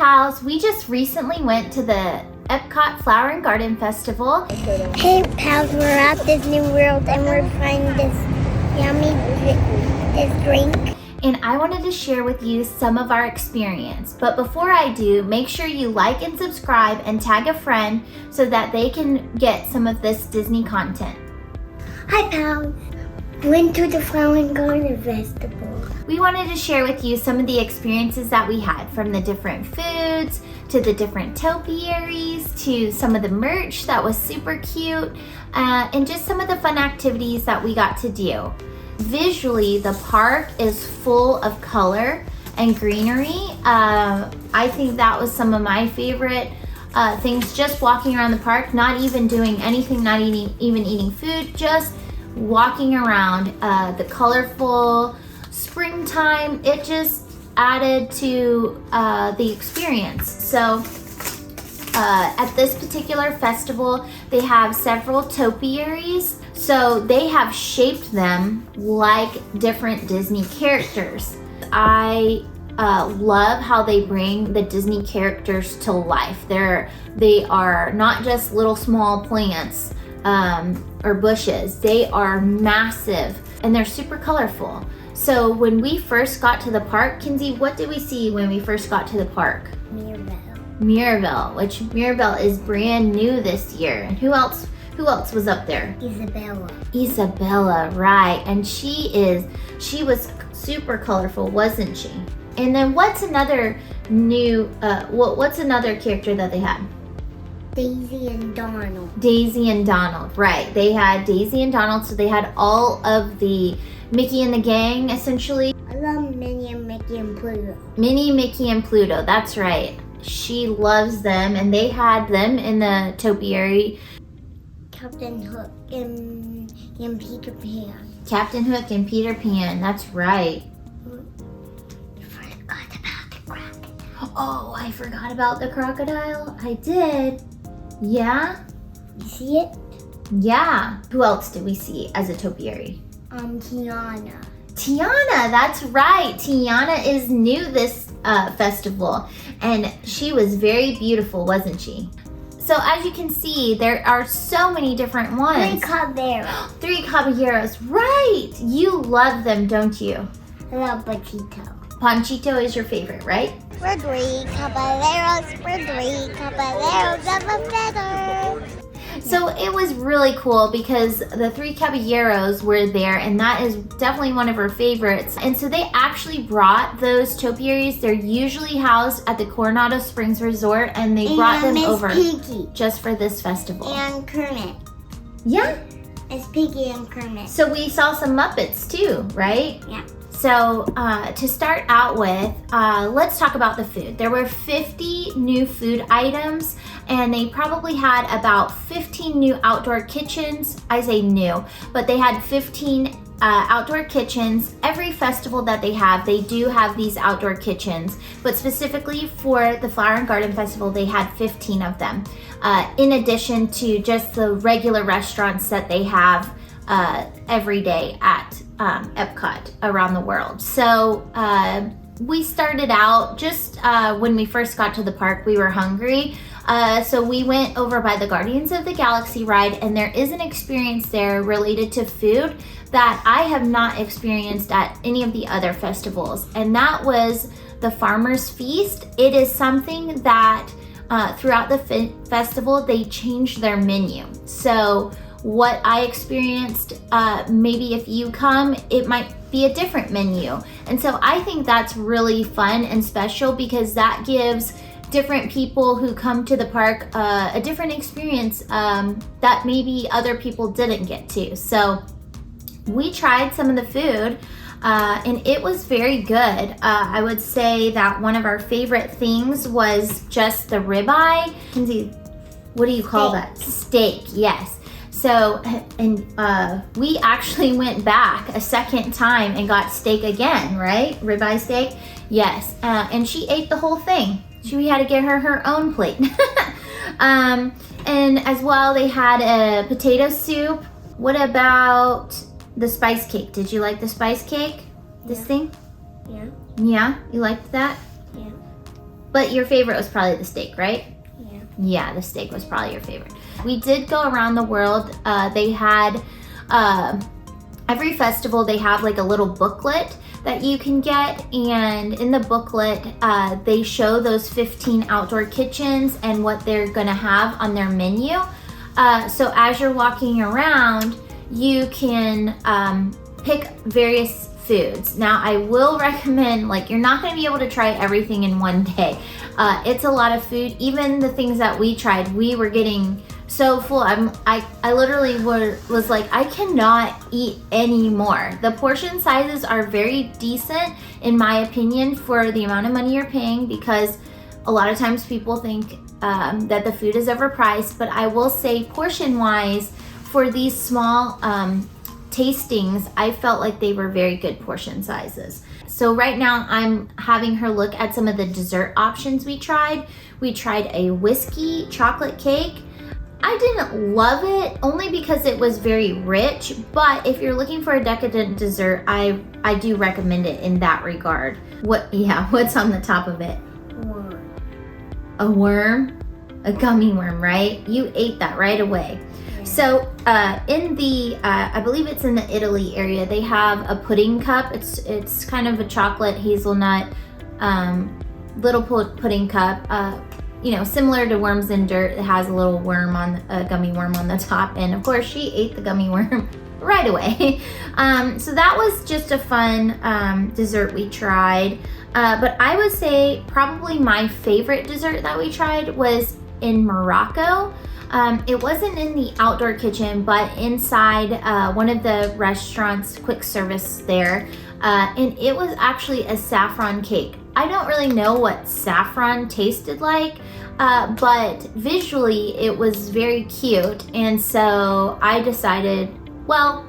pals, we just recently went to the Epcot Flower and Garden Festival. Hey pals, we're at Disney World and we're trying this yummy this drink. And I wanted to share with you some of our experience. But before I do, make sure you like and subscribe and tag a friend so that they can get some of this Disney content. Hi pals, went to the Flower and Garden Festival. We wanted to share with you some of the experiences that we had, from the different foods to the different topiaries to some of the merch that was super cute, and just some of the fun activities that we got to do. Visually, the park is full of color and greenery. I think that was some of my favorite things, just walking around the park, not even doing anything, not even eating food, just walking around. The colorful springtime, it just added to the experience. So at this particular festival, they have several topiaries. So they have shaped them like different Disney characters. I love how they bring the Disney characters to life. They are not just little small plants or bushes. They are massive and they're super colorful. So when we first got to the park, Kinsey, what did we see when we first got to the park? Mirabelle, which Mirabelle is brand new this year. And who else was up there? Isabella, right. And she was super colorful, wasn't she? And then what's another character that they had? Daisy and Donald. Daisy and Donald, right. They had Daisy and Donald, so they had all of the Mickey and the gang, essentially. I love Minnie, Mickey, and Pluto. Minnie, Mickey, and Pluto, that's right. She loves them, and they had them in the topiary. Captain Hook and Peter Pan. Captain Hook and Peter Pan, that's right. You forgot about the crocodile. Oh, I forgot about the crocodile. I did. Yeah? You see it? Yeah. Who else did we see as a topiary? Tiana. Tiana, that's right. Tiana is new this festival, and she was very beautiful, wasn't she? So as you can see, there are so many different ones. Three caballeros, right. You love them, don't you? I love Panchito. Panchito is your favorite, right? We're three caballeros of a feather. So it was really cool because the three caballeros were there, and that is definitely one of her favorites. And so they actually brought those topiaries. They're usually housed at the Coronado Springs Resort, and they brought them over Piggy. just for this festival. And Kermit. Yeah. It's Piggy and Kermit. So we saw some Muppets too, right? Yeah. So to start out with, let's talk about the food. There were 50 new food items, and they probably had about 15 new outdoor kitchens. I say new, but they had 15 outdoor kitchens. Every festival that they have, they do have these outdoor kitchens, but specifically for the Flower and Garden Festival, they had 15 of them, in addition to just the regular restaurants that they have every day at Epcot around the world. So we started out just when we first got to the park, we were hungry. So we went over by the Guardians of the Galaxy ride, and there is an experience there related to food that I have not experienced at any of the other festivals, and that was the Farmer's Feast. It is something that throughout the festival, they changed their menu. So what I experienced, maybe if you come, it might be a different menu. And so I think that's really fun and special because that gives different people who come to the park a different experience that maybe other people didn't get to. So we tried some of the food and it was very good. I would say that one of our favorite things was just the ribeye. Kinsey, what do you call that? Steak, yes. So, and we actually went back a second time and got steak again, right? Ribeye steak? Yes. And she ate the whole thing. We had to get her own plate. And as well, they had a potato soup. What about the spice cake? Did you like the spice cake? This thing? Yeah. Yeah? You liked that? Yeah. But your favorite was probably the steak, right? Yeah. Yeah, the steak was probably your favorite. We did go around the world. They had, every festival, they have like a little booklet that you can get. And in the booklet, they show those 15 outdoor kitchens and what they're gonna have on their menu. So as you're walking around, you can pick various foods. Now, I will recommend, like, you're not going to be able to try everything in one day. It's a lot of food. Even the things that we tried, we were getting so full. I literally was like, I cannot eat any more. The portion sizes are very decent, in my opinion, for the amount of money you're paying, because a lot of times people think that the food is overpriced. But I will say, portion-wise, for these small tastings, I felt like they were very good portion sizes. So right now I'm having her look at some of the dessert options we tried. We tried a whiskey chocolate cake. I didn't love it, only because it was very rich, but if you're looking for a decadent dessert, I do recommend it in that regard. What's on the top of it? Worm. A worm? A gummy worm, right? You ate that right away. So in the, I believe it's in the Italy area, they have a pudding cup. It's kind of a chocolate hazelnut little pudding cup, similar to Worms in Dirt. It has a little worm a gummy worm on the top. And of course she ate the gummy worm right away. So that was just a fun dessert we tried. But I would say probably my favorite dessert that we tried was in Morocco. It wasn't in the outdoor kitchen, but inside one of the restaurants, quick service there, and it was actually a saffron cake. I don't really know what saffron tasted like, but visually it was very cute, and so I decided, well,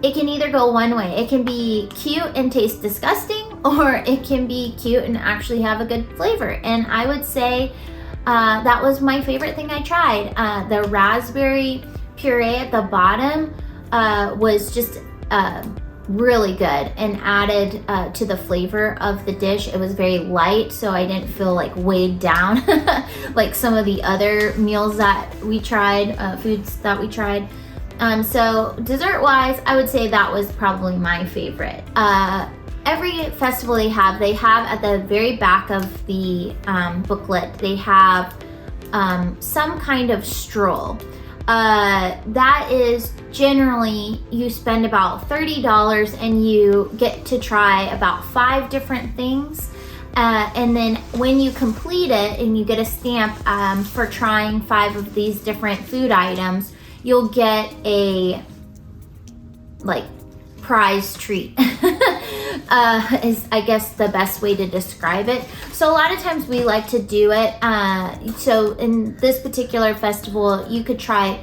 it can either go one way. It can be cute and taste disgusting, or it can be cute and actually have a good flavor. And I would say that was my favorite thing I tried. The raspberry puree at the bottom was just really good and added to the flavor of the dish. It was very light, so I didn't feel like weighed down like some of the other meals that we tried, foods that we tried. So dessert-wise, I would say that was probably my favorite. Every festival they have at the very back of the booklet, they have some kind of stroll. That is generally, you spend about $30 and you get to try about 5 different things. And then when you complete it and you get a stamp for trying 5 of these different food items, you'll get a prize treat. Is I guess the best way to describe it. So a lot of times we like to do it. So in this particular festival, you could try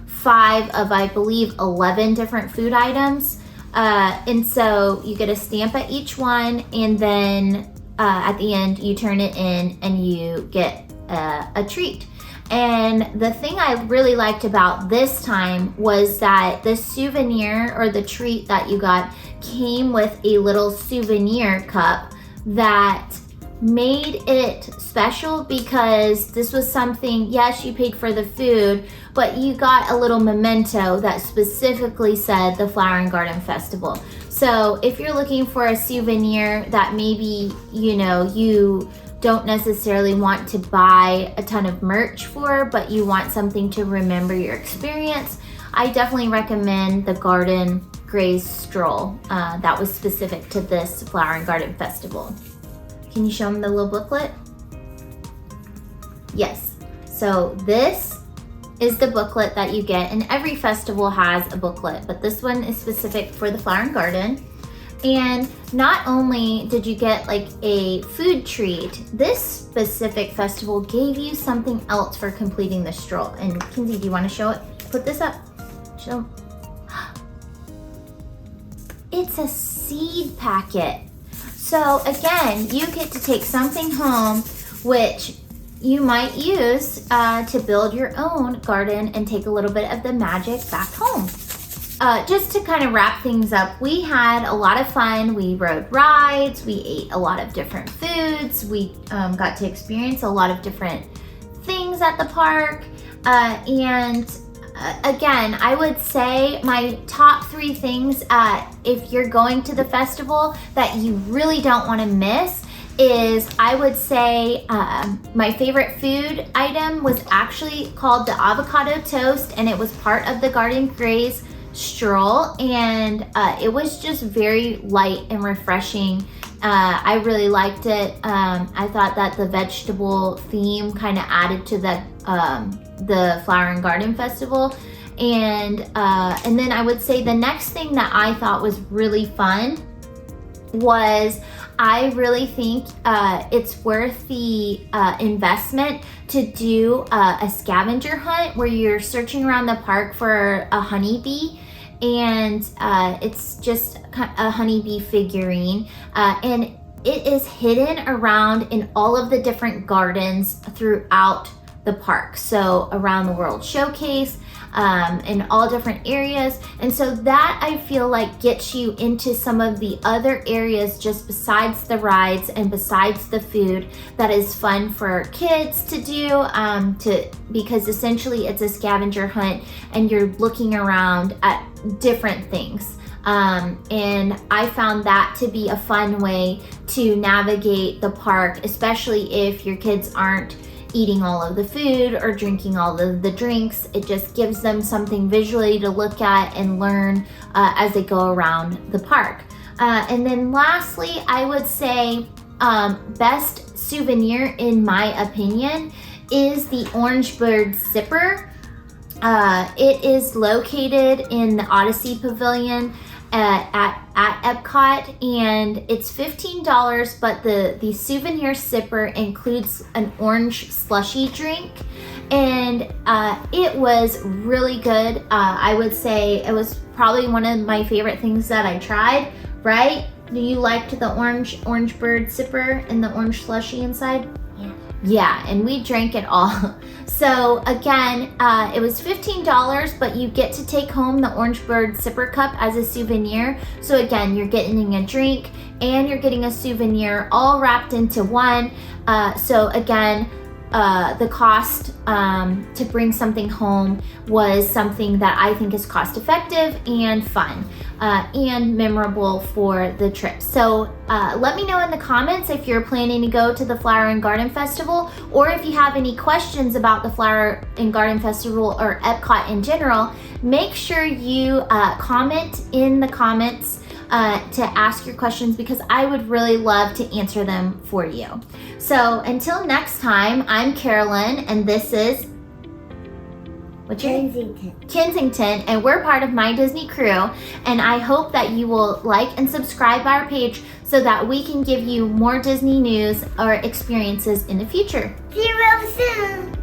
5 of, I believe, 11 different food items. And so you get a stamp at each one, and then at the end you turn it in and you get a treat. And the thing I really liked about this time was that the souvenir, or the treat that you got, came with a little souvenir cup that made it special, because this was something, yes, you paid for the food, but you got a little memento that specifically said the Flower and Garden Festival. So if you're looking for a souvenir that maybe, you don't necessarily want to buy a ton of merch for, but you want something to remember your experience, I definitely recommend the Garden Graze Stroll. That was specific to this Flower and Garden Festival. Can you show them the little booklet? Yes. So this is the booklet that you get, and every festival has a booklet, but this one is specific for the Flower and Garden. And not only did you get like a food treat, this specific festival gave you something else for completing the stroll. And Kinsey, do you want to show it? Put this up. Show. It's a seed packet. So again, you get to take something home which you might use to build your own garden and take a little bit of the magic back home. just to kind of wrap things up, we had a lot of fun. We rode rides, we ate a lot of different foods, we got to experience a lot of different things at the park. Again, I would say my top 3 things if you're going to the festival that you really don't want to miss is, I would say my favorite food item was actually called the avocado toast, and it was part of the Garden Graze stroll, and it was just very light and refreshing. I really liked it. I thought that the vegetable theme kind of added to the Flower and Garden Festival. And then I would say the next thing that I thought was really fun was, I really think it's worth the investment to do a scavenger hunt where you're searching around the park for a honeybee. And it's just a honeybee figurine, and it is hidden around in all of the different gardens throughout the park. So around the World Showcase, in all different areas. And so that, I feel like, gets you into some of the other areas just besides the rides and besides the food that is fun for kids to do, because essentially it's a scavenger hunt and you're looking around at different things. And I found that to be a fun way to navigate the park, especially if your kids aren't eating all of the food or drinking all of the drinks. It just gives them something visually to look at and learn as they go around the park. And then lastly, I would say best souvenir, in my opinion, is the Orange Bird Sipper. It is located in the Odyssey Pavilion at Epcot, and it's $15, but the souvenir sipper includes an orange slushy drink, and it was really good. I would say it was probably one of my favorite things that I tried. Right? Do you liked the orange bird sipper and the orange slushy inside? Yeah, and we drank it all. So again, it was $15, but you get to take home the Orange Bird Sipper Cup as a souvenir. So again, you're getting a drink and you're getting a souvenir all wrapped into one. So again, the cost to bring something home was something that I think is cost effective and fun and memorable for the trip. So let me know in the comments if you're planning to go to the Flower and Garden Festival, or if you have any questions about the Flower and Garden Festival or Epcot in general. Make sure you comment in the comments to ask your questions, because I would really love to answer them for you. So until next time, I'm Carolyn, and this is Kensington, and we're part of My Disney Crew, and I hope that you will like and subscribe our page so that we can give you more Disney news or experiences in the future. See you real soon.